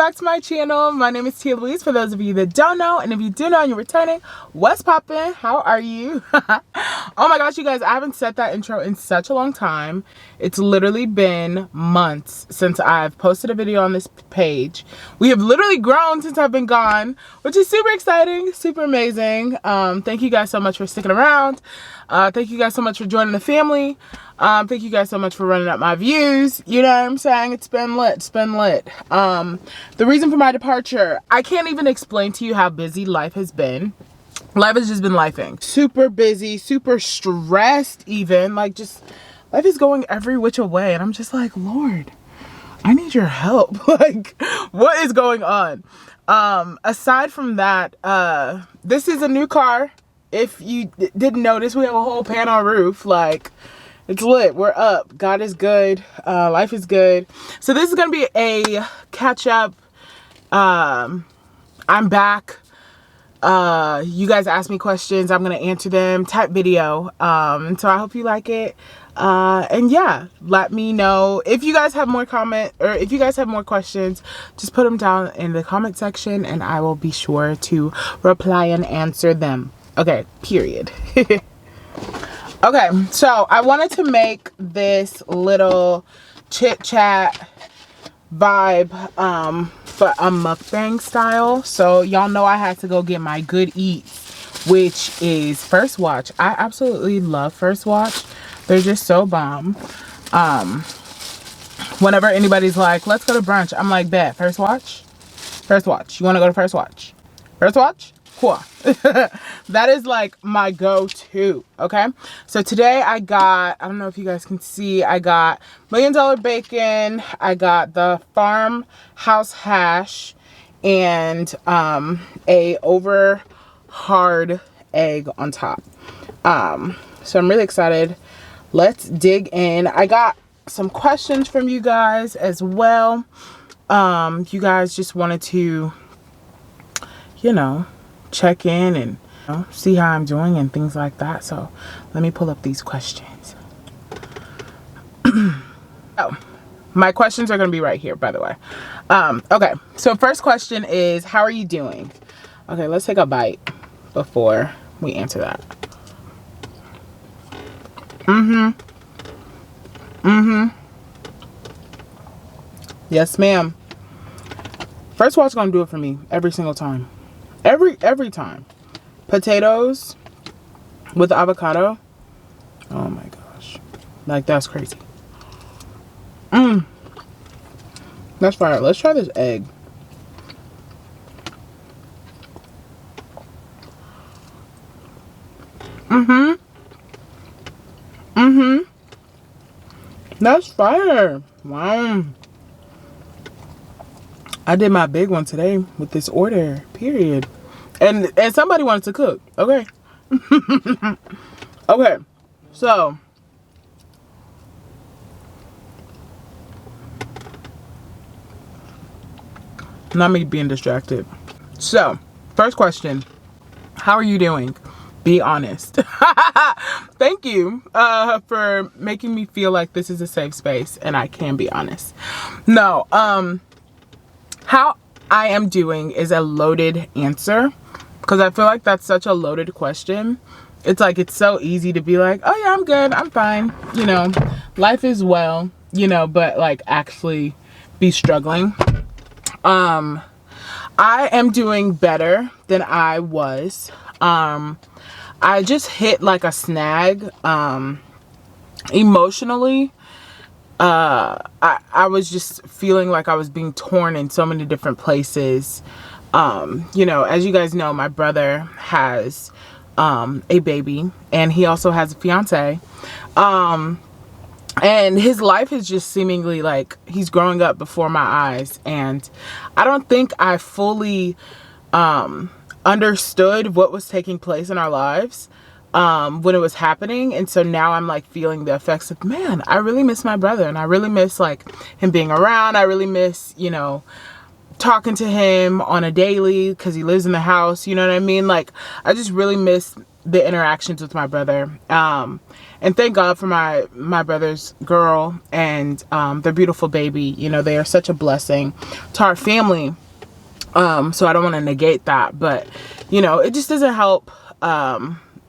back to my channel. My name is Tia Louise, for those of you that don't know, and if you do know and you're returning, what's poppin'? How are you? Oh my gosh, you guys, I haven't said that intro in such a long time. It's literally been months since I've posted a video on this page. We have literally grown since I've been gone, which is super exciting, super amazing. Thank you guys so much for sticking around. Thank you guys so much for joining the family. Thank you guys so much for running up my views. You know what I'm saying? It's been lit. It's been lit. The reason for my departure, I can't even explain to you how busy life has been. Life has just been lifing. Super busy, super stressed even. Like, just, life is going every which way. And I'm just like, Lord, I need your help. Like, what is going on? Aside from that, this is a new car. If you didn't notice, we have a whole panel roof. Like, it's lit. We're up. God is good. Life is good. So this is going to be a catch up. I'm back. You guys asked me questions. I'm going to answer them type video. And so I hope you like it. And yeah, let me know if you guys have more comment, or if you guys have more questions, just put them down in the comment section and I will be sure to reply and answer them. Okay, period. Okay, so I wanted to make this little chit chat vibe for a mukbang style. So y'all know I had to go get my good eats, which is First Watch. I absolutely love First Watch. They're just so bomb. Whenever anybody's like, let's go to brunch, I'm like, bet. First Watch? First Watch. You want to go to First Watch? First Watch? Cool. That is like my go-to. Okay, so today I got, I don't know if you guys can see, I got $1 Million bacon, I got the farmhouse hash, and a over hard egg on top. So I'm really excited. Let's dig in. I got some questions from you guys as well. You guys just wanted to, you know, check in and, you know, see how I'm doing and things like that. So let me pull up these questions. Oh, my questions are going to be right here, by the way. Okay, so first question is, how are you doing? Okay, let's take a bite before we answer that. Yes, ma'am. First Watch gonna do it for me every single time. Every time. Potatoes with avocado. Oh my gosh. Like, that's crazy. That's fire. Let's try this egg. That's fire. Wow. I did my big one today with this order, period. And somebody wanted to cook. Okay. Okay. So, not me being distracted. So, first question. How are you doing? Be honest. Thank you for making me feel like this is a safe space and I can be honest. No, how I am doing is a loaded answer, because I feel like that's such a loaded question. It's like, it's so easy to be like, oh yeah, I'm good, I'm fine, you know, life is well, you know, but like actually be struggling. I am doing better than I was. I just hit like a snag emotionally. I was just feeling like I was being torn in so many different places. You know, as you guys know, my brother has a baby, and he also has a fiance. And his life is just seemingly like he's growing up before my eyes, and I don't think I fully understood what was taking place in our lives when it was happening. And so now I'm like feeling the effects of, man, I really miss my brother, and I really miss like him being around. I really miss, you know, talking to him on a daily, because he lives in the house, you know what I mean? Like, I just really miss the interactions with my brother. And thank God for my brother's girl and their beautiful baby. You know, they are such a blessing to our family. So I don't want to negate that, but you know, it just doesn't help.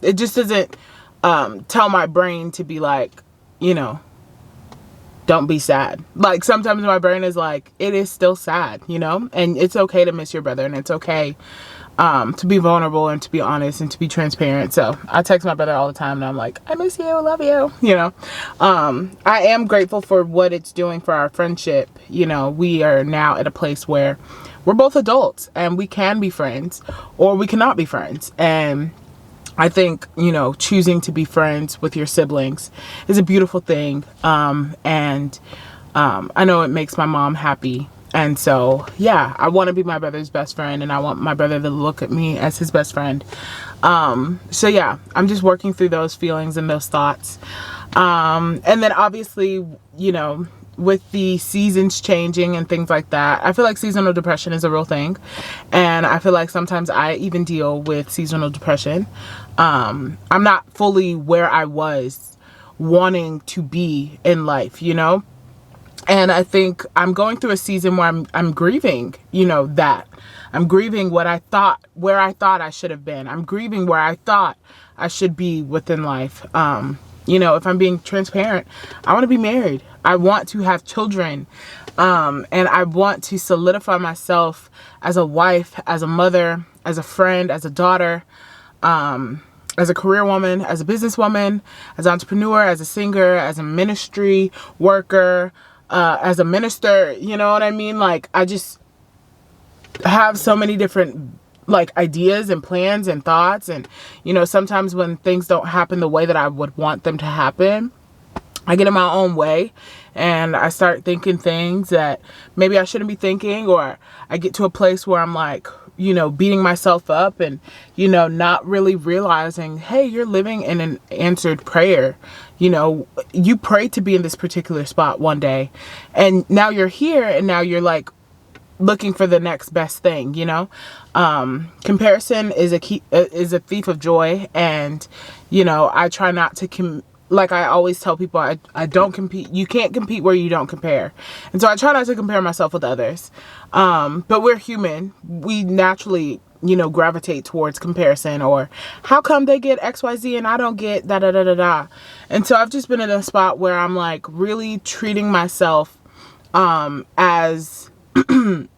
It just doesn't tell my brain to be like, you know, don't be sad. Like sometimes my brain is like, it is still sad, you know, and it's okay to miss your brother, and it's okay to be vulnerable and to be honest and to be transparent. So I text my brother all the time and I'm like, I miss you, love you, you know. I am grateful for what it's doing for our friendship. You know, we are now at a place where we're both adults and we can be friends or we cannot be friends. And I think, you know, choosing to be friends with your siblings is a beautiful thing. And I know it makes my mom happy. And so, yeah, I want to be my brother's best friend, and I want my brother to look at me as his best friend. So yeah, I'm just working through those feelings and those thoughts. And then obviously, you know, with the seasons changing and things like that, I feel like seasonal depression is a real thing. And I feel like sometimes I even deal with seasonal depression. I'm not fully where I was wanting to be in life, you know? And I think I'm going through a season where I'm grieving, you know, that. I'm grieving where I thought I should have been. I'm grieving where I thought I should be within life. You know, if I'm being transparent, I want to be married. I want to have children. And I want to solidify myself as a wife, as a mother, as a friend, as a daughter, as a career woman, as a businesswoman, as an entrepreneur, as a singer, as a ministry worker, as a minister. You know what I mean? Like, I just have so many different like ideas and plans and thoughts, and you know, sometimes when things don't happen the way that I would want them to happen, I get in my own way and I start thinking things that maybe I shouldn't be thinking, or I get to a place where I'm like, you know, beating myself up and, you know, not really realizing, hey, you're living in an answered prayer. You know, you prayed to be in this particular spot one day and now you're here, and now you're like looking for the next best thing, you know. Comparison is a thief of joy, and you know, I try not to like I always tell people, I don't compete. You can't compete where you don't compare. And so I try not to compare myself with others. But we're human. We naturally, you know, gravitate towards comparison, or how come they get XYZ and I don't get da da da da da. And so I've just been in a spot where I'm like really treating myself as I'm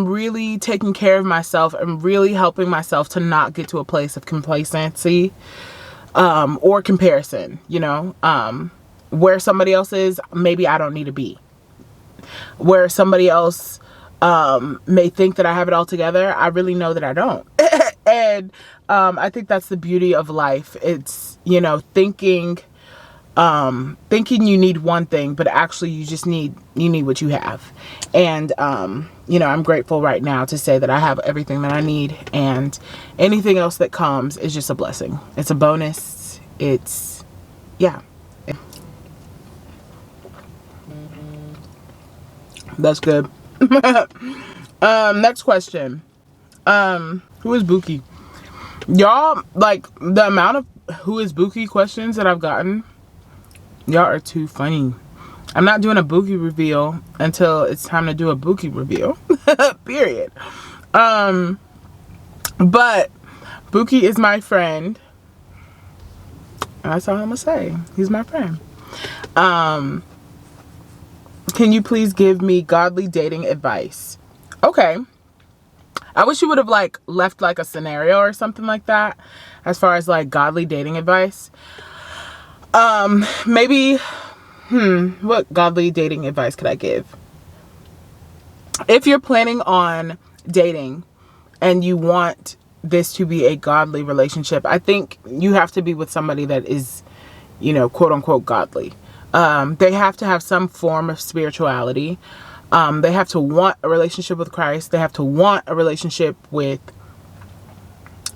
really taking care of myself and really helping myself to not get to a place of complacency or comparison, you know. Where somebody else is, maybe I don't need to be. Where somebody else may think that I have it all together, I really know that I don't. And I think that's the beauty of life. It's, you know, thinking you need one thing, but actually you need what you have. And, you know, I'm grateful right now to say that I have everything that I need, and anything else that comes is just a blessing. It's a bonus. It's, yeah. That's good. Next question. Who is Buki? Y'all, like, the amount of who is Buki questions that I've gotten, y'all are too funny. I'm not doing a Buki reveal until it's time to do a Buki reveal. Period. But Buki is my friend. That's all I'm gonna say. He's my friend. Can you please give me godly dating advice? Okay. I wish you would have like left like a scenario or something like that as far as like godly dating advice. Maybe, what godly dating advice could I give? If you're planning on dating and you want this to be a godly relationship, I think you have to be with somebody that is, you know, quote unquote godly. They have to have some form of spirituality. They have to want a relationship with Christ. They have to want a relationship with,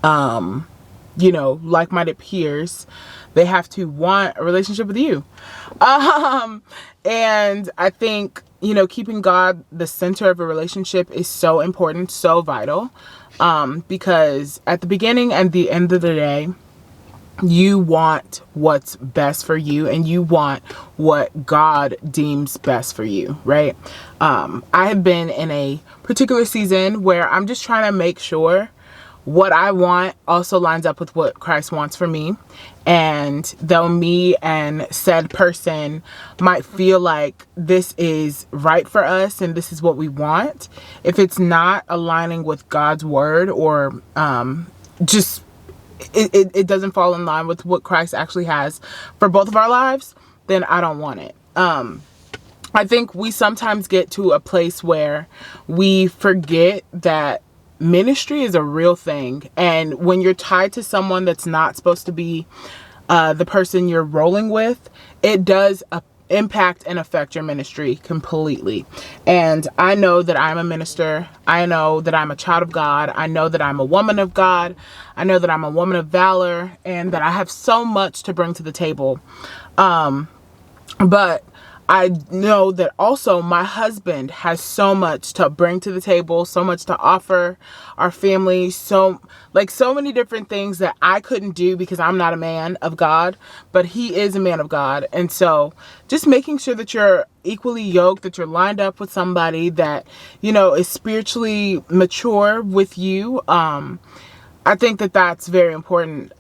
you know, like-minded peers. They have to want a relationship with you. And I think, you know, keeping God the center of a relationship is so important, so vital. Because at the beginning and the end of the day, you want what's best for you, and you want what God deems best for you, right? I have been in a particular season where I'm just trying to make sure what I want also lines up with what Christ wants for me. And though me and said person might feel like this is right for us and this is what we want, if it's not aligning with God's word, or just it doesn't fall in line with what Christ actually has for both of our lives, then I don't want it. I think we sometimes get to a place where we forget that ministry is a real thing. And when you're tied to someone that's not supposed to be the person you're rolling with, it does impact and affect your ministry completely. And I know that I'm a minister. I know that I'm a child of God. I know that I'm a woman of God. I know that I'm a woman of valor, and that I have so much to bring to the table. But I know that also my husband has so much to bring to the table, so much to offer our family, so many different things that I couldn't do because I'm not a man of God, but he is a man of God. And so just making sure that you're equally yoked, that you're lined up with somebody that, you know, is spiritually mature with you. I think that that's very important.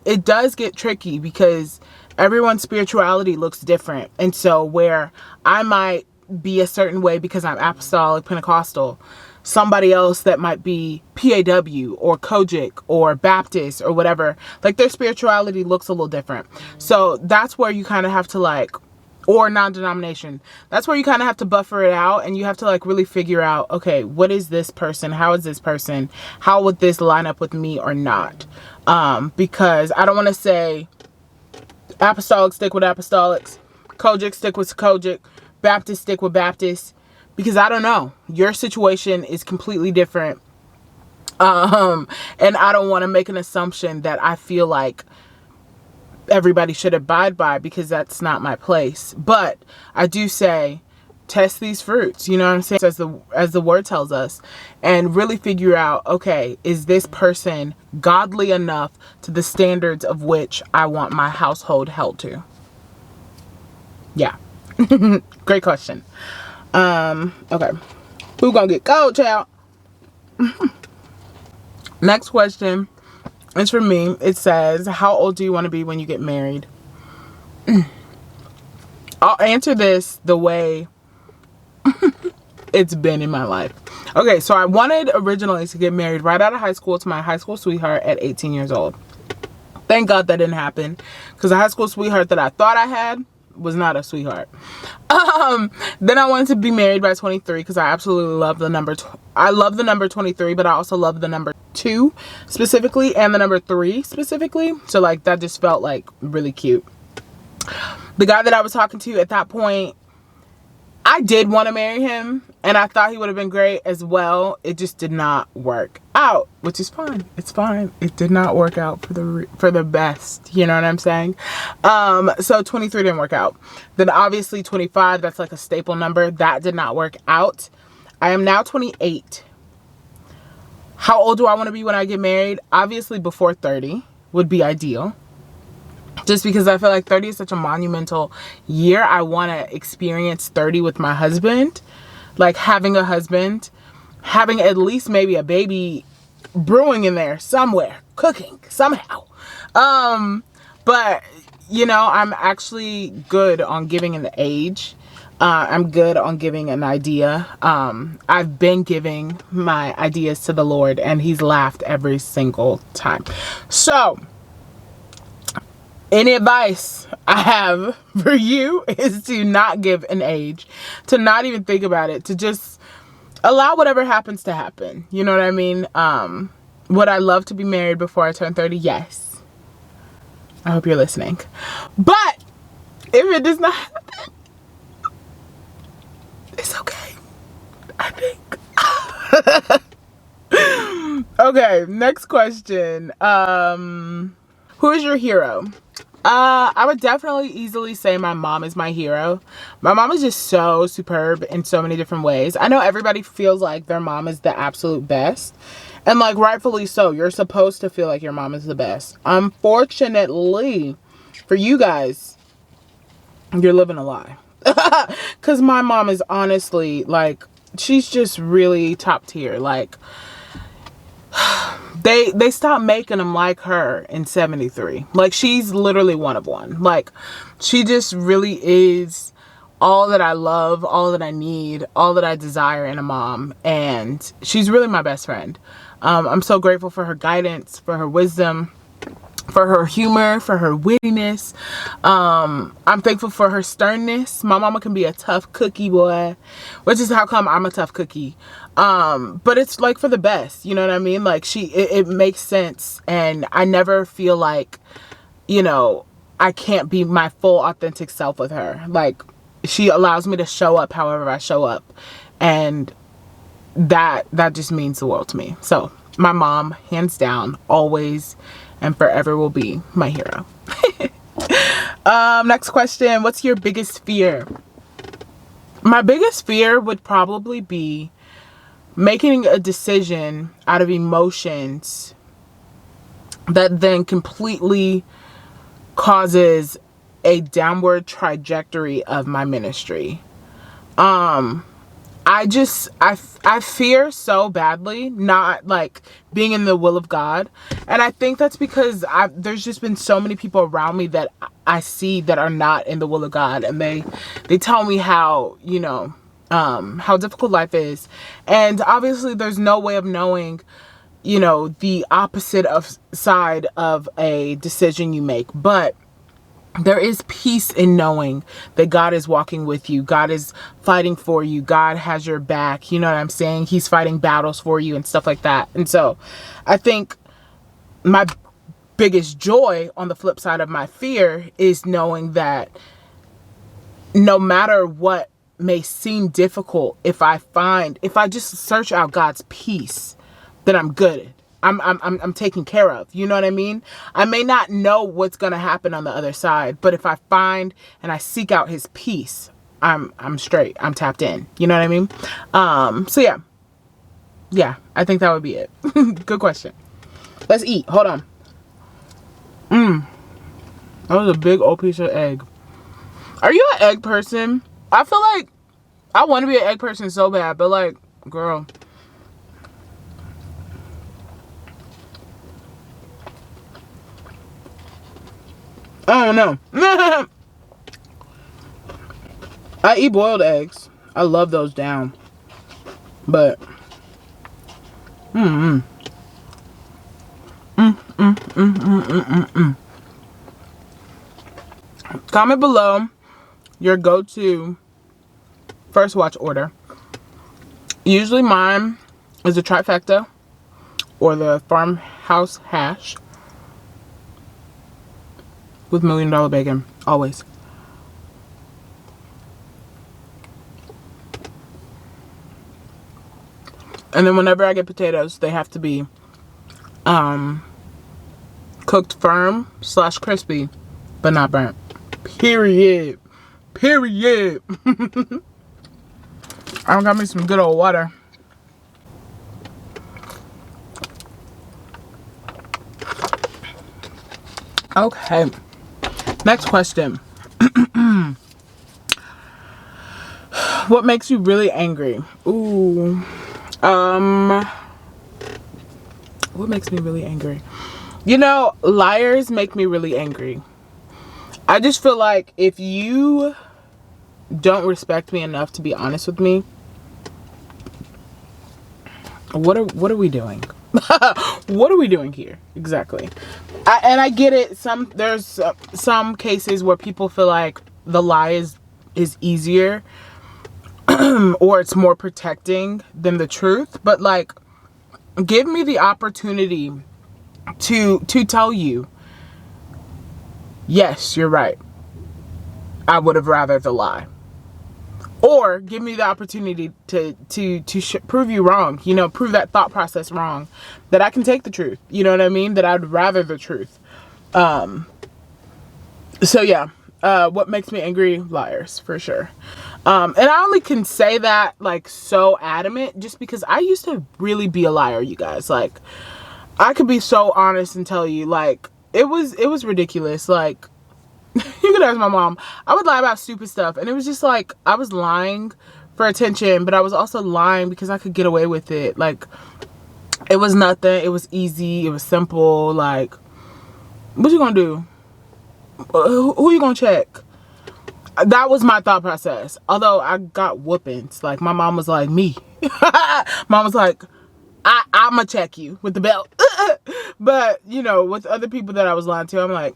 It does get tricky because everyone's spirituality looks different. And so where I might be a certain way because I'm apostolic Pentecostal, somebody else that might be PAW or Kojic or Baptist or whatever, like their spirituality looks a little different. So that's where you kind of have to or non-denomination, that's where you kind of have to buffer it out, and you have to really figure out, okay, what is this person? How is this person? How would this line up with me or not? Because I don't want to say apostolic stick with apostolics, Kojic stick with Kojic, Baptist stick with Baptist, because I don't know. Your situation is completely different. And I don't want to make an assumption that I feel like everybody should abide by, because that's not my place. But I do say, test these fruits, you know what I'm saying, as the word tells us, and really figure out, okay, is this person godly enough to the standards of which I want my household held to? Yeah. Great question. Okay, who gonna get cold, child? Next question is for me. It says, how old do you want to be when you get married? I'll answer this the way it's been in my life. Okay, so I wanted originally to get married right out of high school to my high school sweetheart at 18 years old. Thank God that didn't happen, because the high school sweetheart that I thought I had was not a sweetheart. Then I wanted to be married by 23 because I absolutely love the number. I love the number 23, but I also love the number 2 specifically and the number 3 specifically. So that just felt really cute. The guy that I was talking to at that point, I did want to marry him, and I thought he would have been great as well. It just did not work out, which is fine. It's fine. It did not work out for the best. You know what I'm saying? So 23 didn't work out. Then obviously 25, that's a staple number. That did not work out. I am now 28. How old do I want to be when I get married? Obviously before 30 would be ideal. Just because I feel like 30 is such a monumental year. I want to experience 30 with my husband. Having a husband, having at least maybe a baby brewing in there somewhere, cooking somehow. But, I'm actually good on giving an age. I'm good on giving an idea. I've been giving my ideas to the Lord, and he's laughed every single time. So any advice I have for you is to not give an age, to not even think about it, to just allow whatever happens to happen. You know what I mean? Would I love to be married before I turn 30? Yes. I hope you're listening. But if it does not happen, it's okay, I think. Okay, next question. Who is your hero? I would definitely easily say my mom is my hero. My mom is just so superb in so many different ways. I know everybody feels like their mom is the absolute best, And like rightfully so, you're supposed to feel like your mom is the best. Unfortunately for you guys, you're living a lie. Because my mom is honestly like, she's just really top tier. Like, they stopped making them like her in 73. Like, she's literally one of one. Like, she just really is all that I love, all that I need, all that I desire in a mom. And she's really my best friend. I'm so grateful for her guidance, for her wisdom, for her humor, for her wittiness. I'm thankful for her sternness. My mama can be a tough cookie, boy, which is how come I'm a tough cookie. But it's like for the best, you know what I mean? Like it makes sense. And I never feel like, you know, I can't be my full authentic self with her. Like, she allows me to show up however I show up. And that just means the world to me. So my mom, hands down, always and forever will be my hero. Next question. What's your biggest fear? My biggest fear would probably be making a decision out of emotions that then completely causes a downward trajectory of my ministry. I fear so badly not like being in the will of God. And I think that's because there's just been so many people around me that I see that are not in the will of God. And they tell me how, you know, how difficult life is. And obviously there's no way of knowing, you know, the opposite side of a decision you make. But there is peace in knowing that God is walking with you. God is fighting for you. God has your back. You know what I'm saying? He's fighting battles for you and stuff like that. And so I think my biggest joy on the flip side of my fear is knowing that no matter what may seem difficult, if I just search out God's peace, then I'm good. I'm taken care of. You know what I mean? I may not know what's going to happen on the other side, but if I find and I seek out his peace, I'm straight. I'm tapped in. You know what I mean? So yeah. Yeah, I think that would be it. Good question. Let's eat. Hold on. That was a big old piece of egg. Are you an egg person? I feel like I want to be an egg person so bad, but like, girl, I don't know. I eat boiled eggs. I love those down. But comment below your go-to first watch order. Usually mine is a trifecta or the farmhouse hash with $1 million bacon, always. And then whenever I get potatoes, they have to be cooked firm / crispy, but not burnt. Period. Period. I got me some good old water. Okay. Next question. What makes you really angry? Ooh. What makes me really angry? You know, liars make me really angry. I just feel like if you don't respect me enough to be honest with me, what are we doing? What are we doing here? Exactly. And I get it. There's some cases where people feel like the lie is easier or it's more protecting than the truth. But like, give me the opportunity to tell you, yes, you're right. I would have rather the lie. Or give me the opportunity to prove you wrong, you know, prove that thought process wrong, that I can take the truth, you know what I mean, that I'd rather the truth. So yeah, What makes me angry? Liars, for sure. And I only can say that like so adamant just because I used to really be a liar, you guys. Like, I could be so honest and tell you, like, it was ridiculous. Like, you can ask my mom. I would lie about stupid stuff, and it was just like I was lying for attention, but I was also lying because I could get away with it. Like, it was nothing. It was easy. It was simple. Like, what you gonna do? Who you gonna check? That was my thought process. Although I got whoopings. Like, my mom was like, me. Mom was like, I'ma check you with the belt. But, you know, with other people that I was lying to, I'm like,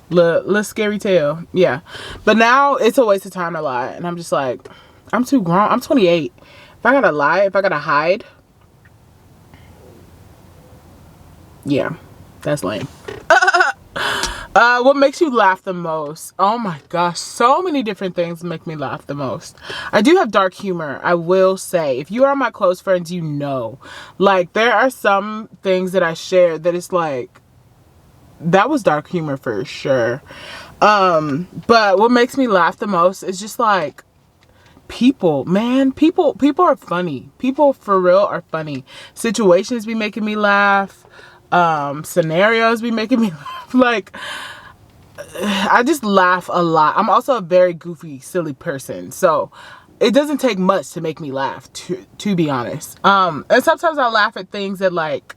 little scary tale. Yeah. But now it's a waste of time to lie. And I'm just like, I'm too grown. I'm 28. If I gotta lie, if I gotta hide, yeah, that's lame. What makes you laugh the most? Oh my gosh, so many different things make me laugh the most. I do have dark humor, I will say. If you are my close friends, you know. Like, there are some things that I share that it's like, that was dark humor for sure. But what makes me laugh the most is just like, people, man. People are funny. People for real are funny. Situations be making me laugh. Scenarios be making me laugh. Like, I just laugh a lot. I'm also a very goofy, silly person, so it doesn't take much to make me laugh, to be honest. And sometimes I laugh at things that, like,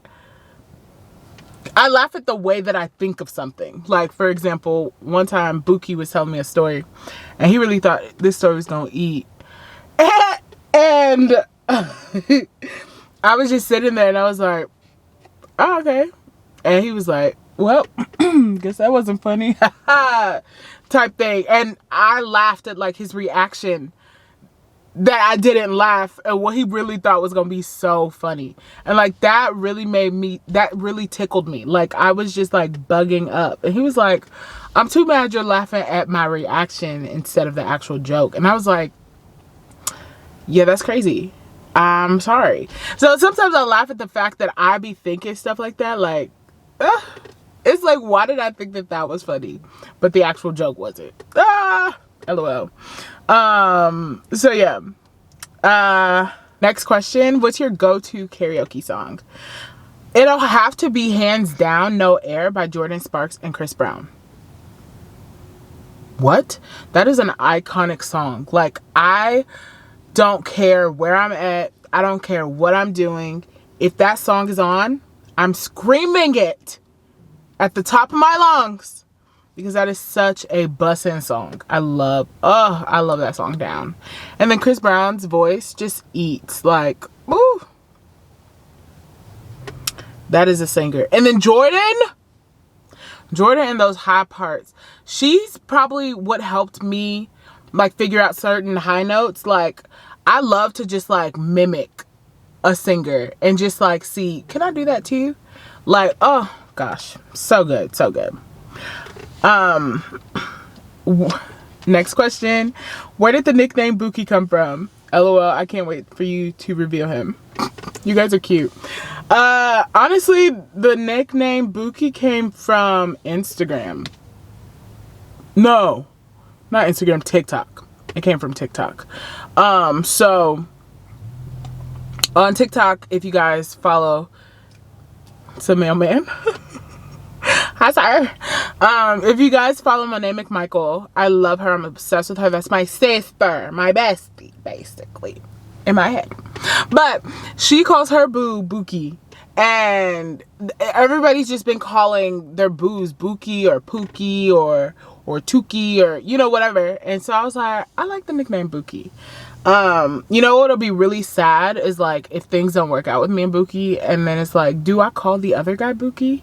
I laugh at the way that I think of something. Like, for example, one time Buki was telling me a story, and he really thought this story was gonna eat. And I was just sitting there, and I was like, oh, okay. And he was like, well, guess that wasn't funny. Type thing. And I laughed at, like, his reaction that I didn't laugh at what he really thought was gonna be so funny. And, like, that really tickled me. Like, I was just, like, bugging up. And he was like, I'm too mad you're laughing at my reaction instead of the actual joke. And I was like, yeah, that's crazy. I'm sorry. So sometimes I laugh at the fact that I be thinking stuff like that. Like, it's like, why did I think that that was funny, but the actual joke wasn't? LOL. So yeah. Next question. What's your go-to karaoke song? It'll have to be hands down No Air by Jordan Sparks and Chris Brown. What? That is an iconic song. Like, I don't care where I'm at. I don't care what I'm doing. If that song is on, I'm screaming it at the top of my lungs because that is such a bussin' song. I love that song down. And then Chris Brown's voice just eats. Like, woo. That is a singer. And then Jordan in those high parts. She's probably what helped me, like, figure out certain high notes. Like, I love to just, like, mimic a singer and just, like, see, can I do that too? Like, oh gosh, so good, so good. Next question. Where did the nickname Buki come from? LOL, I can't wait for you to reveal him. You guys are cute. Honestly, the nickname Buki came from Instagram. No, not Instagram, TikTok. It came from TikTok. So on TikTok, if you guys follow some mailman, hi sir. If you guys follow Monet McMichael, I love her. I'm obsessed with her. That's my sister, my bestie, basically, in my head. But she calls her boo Buki, and everybody's just been calling their boos Buki or Pookie or Tuki or, you know, whatever. And so I was like, I like the nickname Buki. You know what'll be really sad is, like, if things don't work out with me and Buki, and then it's like, do I call the other guy Buki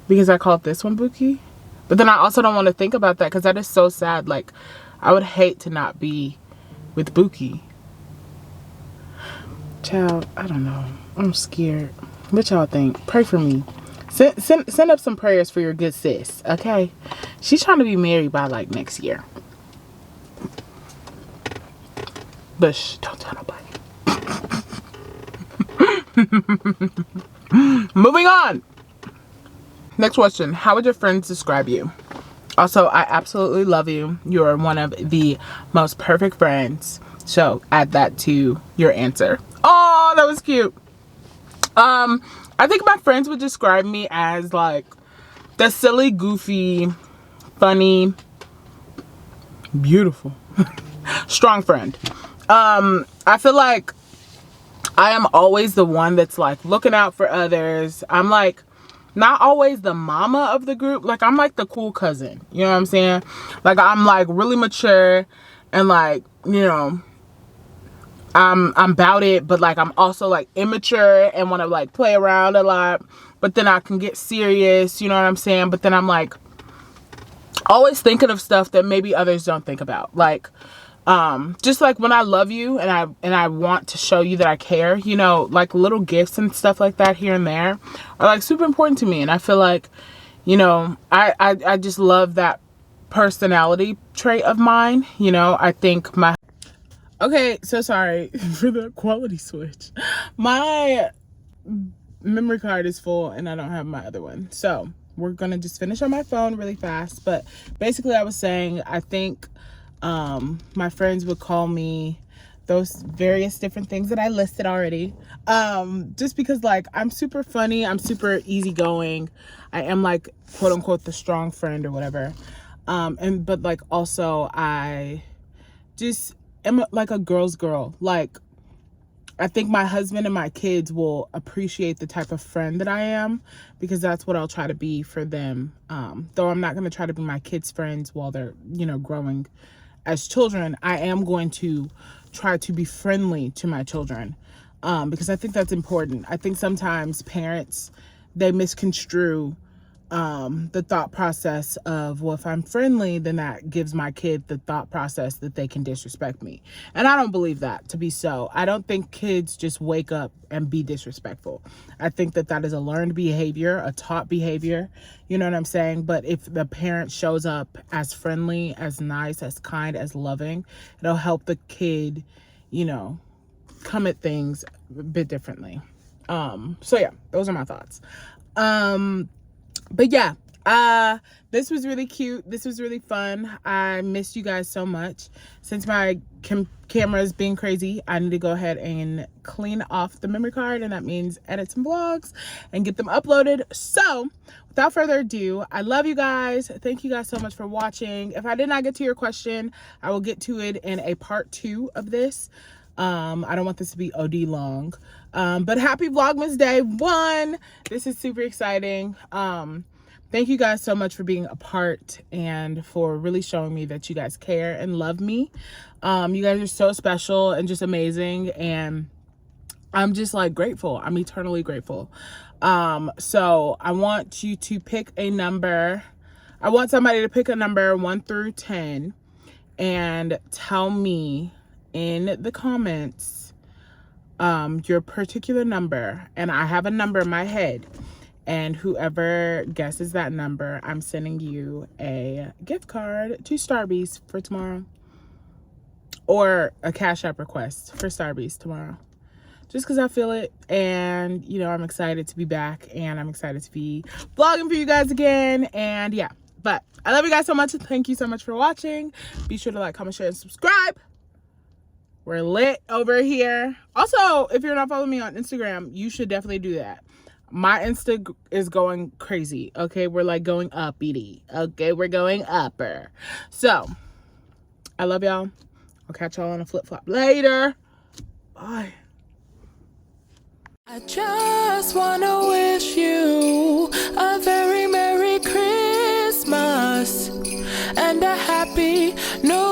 because I called this one Buki? But then I also don't want to think about that because that is so sad. Like, I would hate to not be with Buki. Child, I don't know. I'm scared. What y'all think? Pray for me. Send up some prayers for your good sis, okay? She's trying to be married by, like, next year. But shh, don't tell nobody. Moving on. Next question. How would your friends describe you? Also, I absolutely love you. You are one of the most perfect friends. So add that to your answer. Oh, that was cute. I think my friends would describe me as like the silly, goofy, funny, beautiful, strong friend. I feel like I am always the one that's like looking out for others. I'm like not always the mama of the group. Like I'm like the cool cousin. You know what I'm saying? Like I'm like really mature and like, you know, I'm about it, but like I'm also like immature and want to like play around a lot, but then I can get serious, you know what I'm saying? But then I'm like always thinking of stuff that maybe others don't think about. Like just like when I love you and I want to show you that I care, you know, like little gifts and stuff like that here and there are like super important to me. And I feel like, you know, I just love that personality trait of mine. You know, I think my okay, so sorry for the quality switch. My memory card is full and I don't have my other one. So we're gonna just finish on my phone really fast. But basically I was saying, I think my friends would call me those various different things that I listed already. Just because like I'm super funny, I'm super easygoing. I am like quote unquote the strong friend or whatever. But like also I just am like a girl's girl. Like I think my husband and my kids will appreciate the type of friend that I am, because that's what I'll try to be for them. Though I'm not going to try to be my kids' friends while they're, you know, growing as children. I am going to try to be friendly to my children, because I think that's important. I think sometimes parents, they misconstrue the thought process of, well, if I'm friendly, then that gives my kid the thought process that they can disrespect me. And I don't believe that to be so. I don't think kids just wake up and be disrespectful. I think that that is a learned behavior, a taught behavior. You know what I'm saying? But if the parent shows up as friendly, as nice, as kind, as loving, it'll help the kid, you know, come at things a bit differently. So yeah, those are my thoughts. But yeah, this was really cute. This was really fun. I missed you guys so much. Since my camera is being crazy, I need to go ahead and clean off the memory card, and that means edit some vlogs and get them uploaded. So without further ado, I love you guys. Thank you guys so much for watching. If I did not get to your question, I will get to it in a part 2 of this. I don't want this to be OD long. But happy Vlogmas Day 1. This is super exciting. Thank you guys so much for being a part and for really showing me that you guys care and love me. You guys are so special and just amazing, and I'm just like grateful. I'm eternally grateful. So I want you to pick a number. I want somebody to pick a number 1 through 10 and tell me in the comments your particular number. And I have a number in my head, and whoever guesses that number, I'm sending you a gift card to Starbucks for tomorrow, or a Cash App request for Starbucks tomorrow, just because I feel it. And you know, I'm excited to be back, and I'm excited to be vlogging for you guys again. And yeah, but I love you guys so much. Thank you so much for watching. Be sure to like, comment, share, and subscribe. We're lit over here. Also, if you're not following me on Instagram, you should definitely do that. My Insta is going crazy. Okay, we're like going uppity. Okay, we're going upper. So, I love y'all. I'll catch y'all on a flip-flop later. Bye. I just wanna wish you a very Merry Christmas and a Happy New